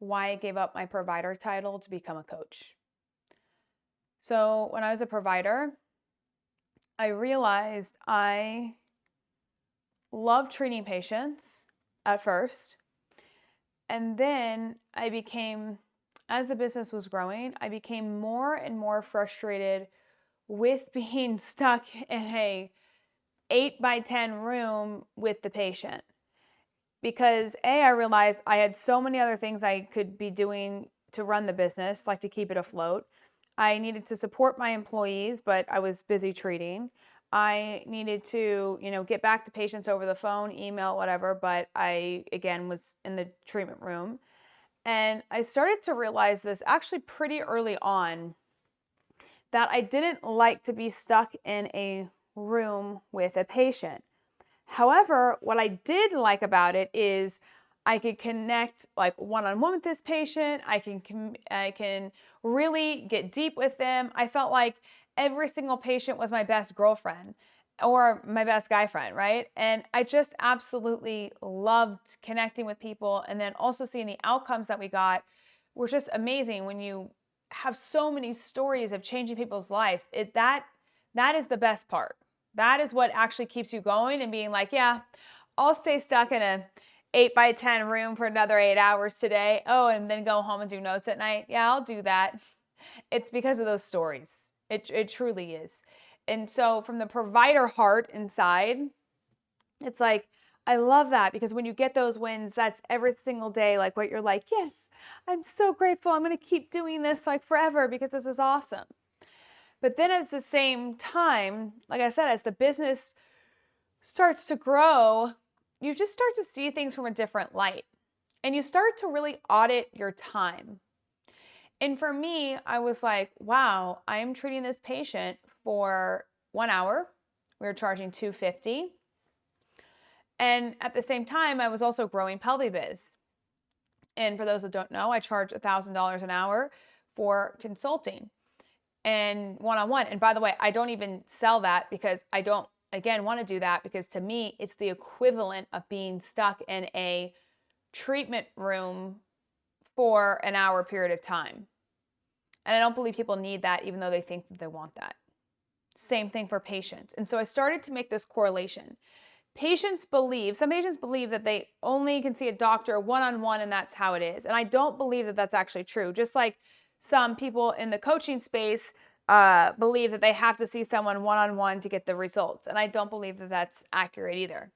why I gave up my provider title to become a coach. So when I was a provider, I realized I loved treating patients at first. And then as the business was growing, I became more and more frustrated with being stuck in a 8x10 room with the patient. Because I realized I had so many other things I could be doing to run the business, like to keep it afloat. I needed to support my employees, but I was busy treating. I needed to, get back to patients over the phone, email, whatever, but I, again, was in the treatment room. And I started to realize this actually pretty early on, that I didn't like to be stuck in a room with a patient. However, what I did like about it is I could connect like one-on-one with this patient. I can really get deep with them. I felt like every single patient was my best girlfriend or my best guy friend, right? And I just absolutely loved connecting with people, and then also seeing the outcomes that we got were just amazing. When you have so many stories of changing people's lives, that is the best part. That is what actually keeps you going and being like, yeah, I'll stay stuck in a 8x10 room for another 8 hours today. Oh, and then go home and do notes at night. Yeah, I'll do that. It's because of those stories. It truly is. And so from the provider heart inside, it's like, I love that, because when you get those wins, that's every single day, like what you're like, yes, I'm so grateful. I'm going to keep doing this like forever because this is awesome. But then at the same time, like I said, as the business starts to grow, you just start to see things from a different light, and you start to really audit your time. And for me, I was like, wow, I am treating this patient for 1 hour. We were charging $250. And at the same time, I was also growing PelviBiz. And for those that don't know, I charge $1,000 an hour for consulting and one-on-one. And by the way, I don't even sell that because I don't, again, want to do that, because to me, it's the equivalent of being stuck in a treatment room for an hour period of time. And I don't believe people need that, even though they think that they want that. Same thing for patients. And so I started to make this correlation. Some patients believe that they only can see a doctor one-on-one and that's how it is. And I don't believe that that's actually true. Just like some people in the coaching space believe that they have to see someone one-on-one to get the results. And I don't believe that that's accurate either.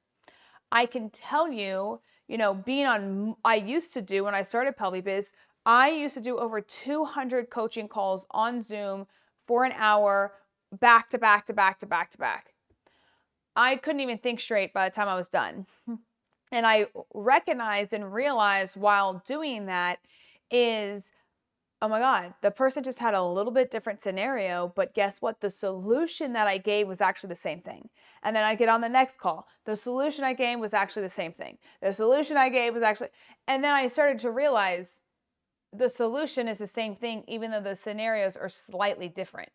I can tell you, I used to do, when I started PelviBiz, I used to do over 200 coaching calls on Zoom for an hour, back to back to back to back to back. I couldn't even think straight by the time I was done. And I recognized and realized while doing that is, oh my God, the person just had a little bit different scenario, but guess what? The solution that I gave was actually the same thing. And then I get on the next call. The solution I gave was actually the same thing. The solution I gave was actually, and then I started to realize the solution is the same thing, even though the scenarios are slightly different.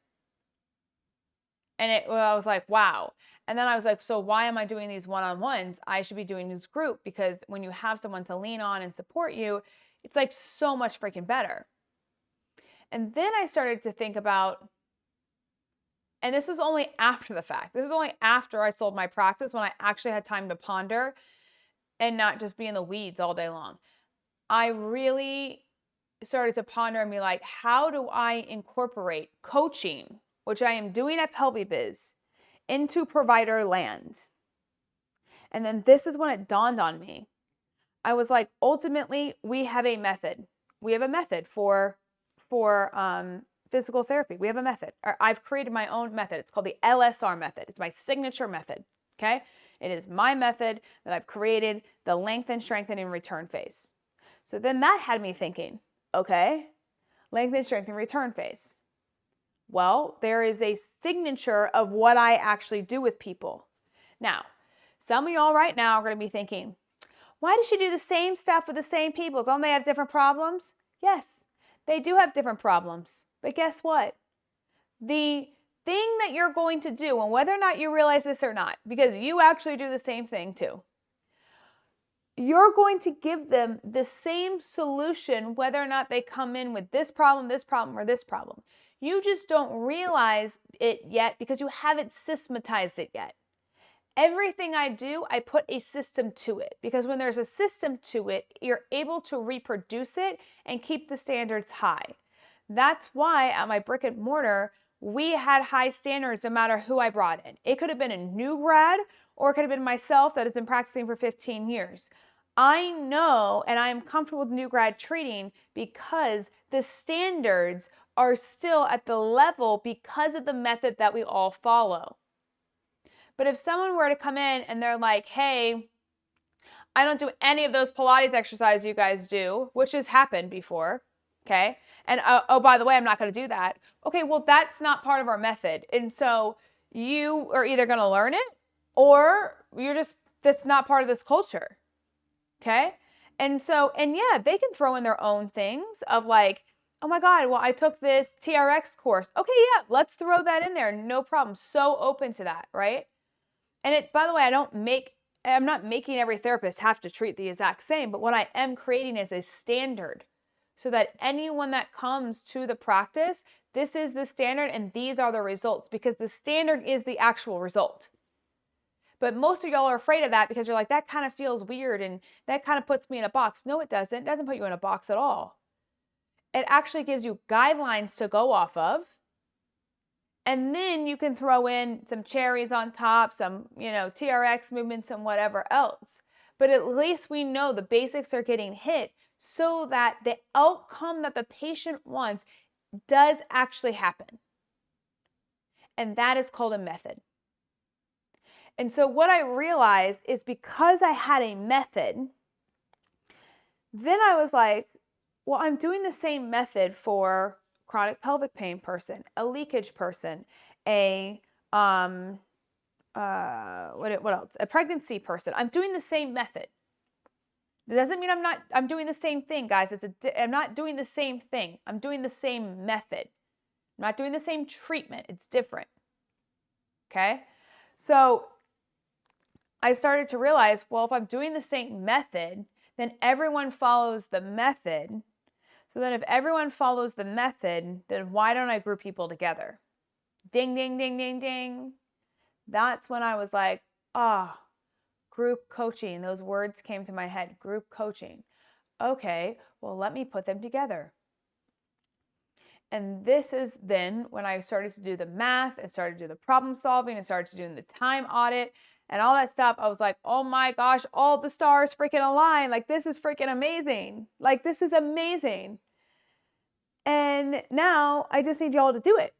And I was like, wow. And then I was like, so why am I doing these one-on-ones? I should be doing this group, because when you have someone to lean on and support you, it's like so much freaking better. And then I started to think about, and this was only after the fact. This was only after I sold my practice, when I actually had time to ponder and not just be in the weeds all day long. I really started to ponder and be like, how do I incorporate coaching, which I am doing at PelviBiz, into provider land? And then this is when it dawned on me. I was like, ultimately, we have a method. We have a method for physical therapy. We have a method. I've created my own method. It's called the LSR method. It's my signature method, okay? It is my method that I've created, the lengthen, strengthen, and return phase. So then that had me thinking, okay, lengthen, strengthen, return phase. Well, there is a signature of what I actually do with people. Now, some of y'all right now are going to be thinking, why does she do the same stuff with the same people? Don't they have different problems? Yes, they do have different problems. But guess what? The thing that you're going to do, and whether or not you realize this or not, because you actually do the same thing too, you're going to give them the same solution whether or not they come in with this problem, or this problem. You just don't realize it yet because you haven't systematized it yet. Everything I do, I put a system to it, because when there's a system to it, you're able to reproduce it and keep the standards high. That's why at my brick and mortar, we had high standards no matter who I brought in. It could have been a new grad, or it could have been myself that has been practicing for 15 years. I know and I'm comfortable with new grad treating because the standards are still at the level because of the method that we all follow. But if someone were to come in and they're like, hey, I don't do any of those Pilates exercises you guys do, which has happened before, okay? And oh, by the way, I'm not going to do that. Okay, well, that's not part of our method. And so you are either going to learn it or that's not part of this culture, okay? And yeah, they can throw in their own things of like, oh my God, well, I took this TRX course. Okay, yeah, let's throw that in there. No problem. So open to that, right? And by the way, I'm not making every therapist have to treat the exact same, but what I am creating is a standard so that anyone that comes to the practice, this is the standard and these are the results, because the standard is the actual result. But most of y'all are afraid of that because you're like, that kind of feels weird and that kind of puts me in a box. No, it doesn't. It doesn't put you in a box at all. It actually gives you guidelines to go off of. And then you can throw in some cherries on top, some, TRX movements and whatever else. But at least we know the basics are getting hit so that the outcome that the patient wants does actually happen. And that is called a method. And so what I realized is because I had a method, then I was like, well, I'm doing the same method for chronic pelvic pain person, a leakage person, what else? A pregnancy person. I'm doing the same method. That doesn't mean I'm doing the same thing, guys. I'm not doing the same thing. I'm doing the same method. I'm not doing the same treatment. It's different. Okay? So I started to realize, well, if I'm doing the same method, then everyone follows the method. So then if everyone follows the method, then why don't I group people together? Ding, ding, ding, ding, ding. That's when I was like, group coaching. Those words came to my head, group coaching. Okay, well, let me put them together. And this is then when I started to do the math and started to do the problem solving and started to do the time audit and all that stuff. I was like, oh my gosh, all the stars freaking align. Like, this is freaking amazing. Like, this is amazing. And now I just need y'all to do it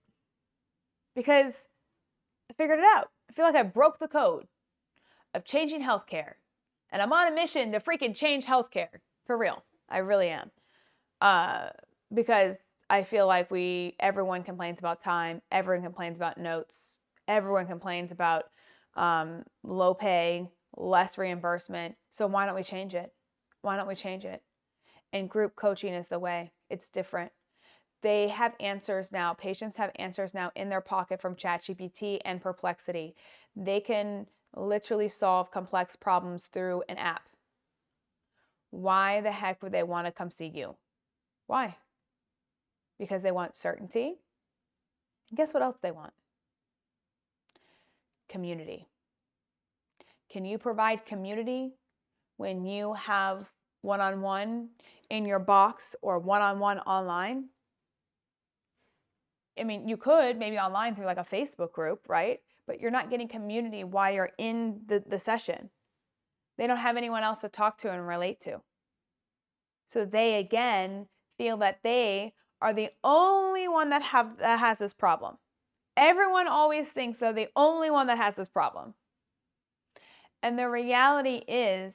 because I figured it out. I feel like I broke the code of changing healthcare, and I'm on a mission to freaking change healthcare for real. I really am. Because I feel like everyone complains about time. Everyone complains about notes. Everyone complains about low pay, less reimbursement. So why don't we change it? Why don't we change it? And group coaching is the way. It's different. They have answers now. Patients have answers now in their pocket from ChatGPT and Perplexity. They can literally solve complex problems through an app. Why the heck would they want to come see you? Why? Because they want certainty. And guess what else they want? Community. Can you provide community when you have one-on-one in your box or one-on-one online? I mean, you could maybe online through like a Facebook group, right? But you're not getting community while you're in the session. They don't have anyone else to talk to and relate to. So they, again, feel that they are the only one that has this problem. Everyone always thinks they're the only one that has this problem. And the reality is,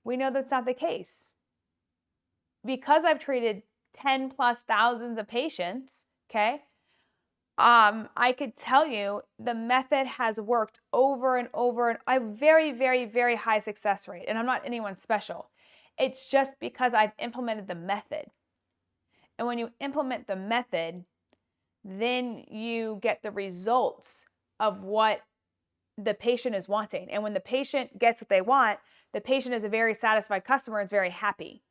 we know that's not the case. Because I've treated 10 plus thousands of patients, okay, I could tell you the method has worked over and over, and I have very, very, very high success rate. And I'm not anyone special. It's just because I've implemented the method. And when you implement the method, then you get the results of what the patient is wanting. And when the patient gets what they want, the patient is a very satisfied customer and is very happy.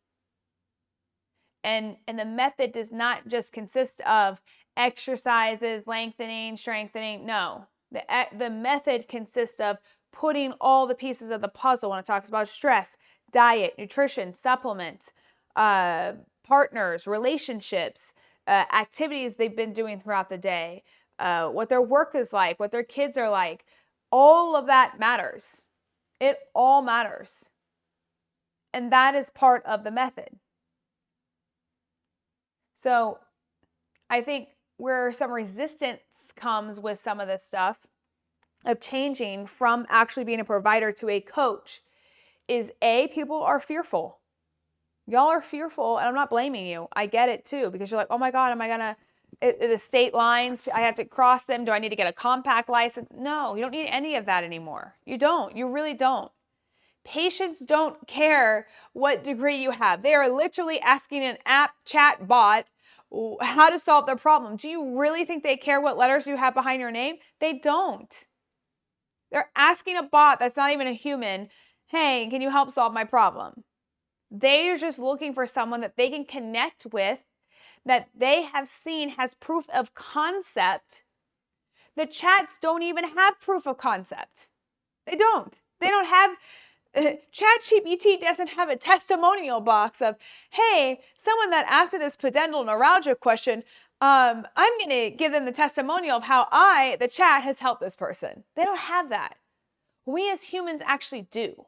And the method does not just consist of exercises, lengthening, strengthening. No, the method consists of putting all the pieces of the puzzle when it talks about stress, diet, nutrition, supplements, partners, relationships, activities they've been doing throughout the day, what their work is like, what their kids are like. All of that matters. It all matters. And that is part of the method. So I think where some resistance comes with some of this stuff of changing from actually being a provider to a coach is people are fearful. Y'all are fearful, and I'm not blaming you. I get it too, because you're like, oh my God, am I gonna, the state lines, I have to cross them. Do I need to get a compact license? No, you don't need any of that anymore. You don't, you really don't. Patients don't care what degree you have. They are literally asking an app chat bot how to solve their problem. Do you really think they care what letters you have behind your name? They don't. They're asking a bot that's not even a human, hey, can you help solve my problem? They're just looking for someone that they can connect with, that they have seen has proof of concept. The chats don't even have proof of concept. They don't. They don't have, ChatGPT doesn't have a testimonial box of, hey, someone that asked me this pudendal neuralgia question, I'm going to give them the testimonial of how the chat has helped this person. They don't have that. We as humans actually do.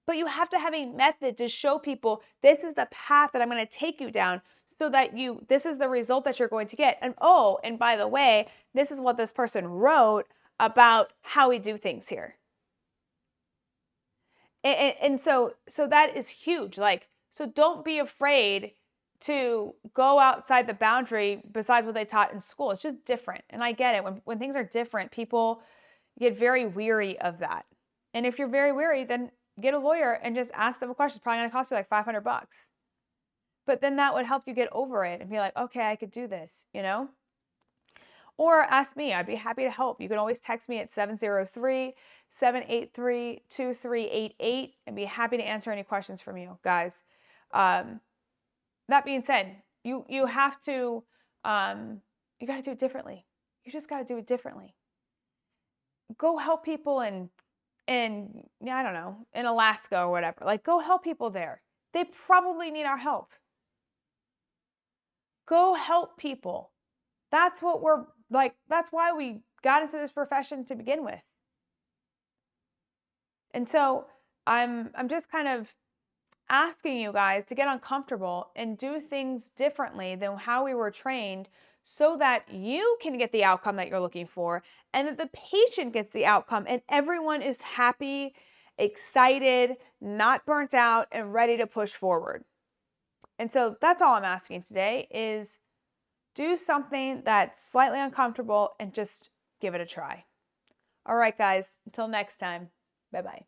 But you have to have a method to show people this is the path that I'm going to take you down so that this is the result that you're going to get. And and by the way, this is what this person wrote about how we do things here. And so that is huge. So don't be afraid to go outside the boundary besides what they taught in school. It's just different. And I get it. When things are different, people get very weary of that. And if you're very weary, then get a lawyer and just ask them a question. It's probably going to cost you like $500. But then that would help you get over it and be like, okay, I could do this, Or ask me. I'd be happy to help. You can always text me at 703-783-2388 and be happy to answer any questions from you guys. That being said, you have to, you got to do it differently. You just got to do it differently. Go help people in I don't know, in Alaska or whatever. Go help people there. They probably need our help. Go help people. That's what that's why we got into this profession to begin with. And so I'm just kind of asking you guys to get uncomfortable and do things differently than how we were trained so that you can get the outcome that you're looking for and that the patient gets the outcome and everyone is happy, excited, not burnt out, and ready to push forward. And so that's all I'm asking today is do something that's slightly uncomfortable and just give it a try. All right, guys, until next time, bye-bye.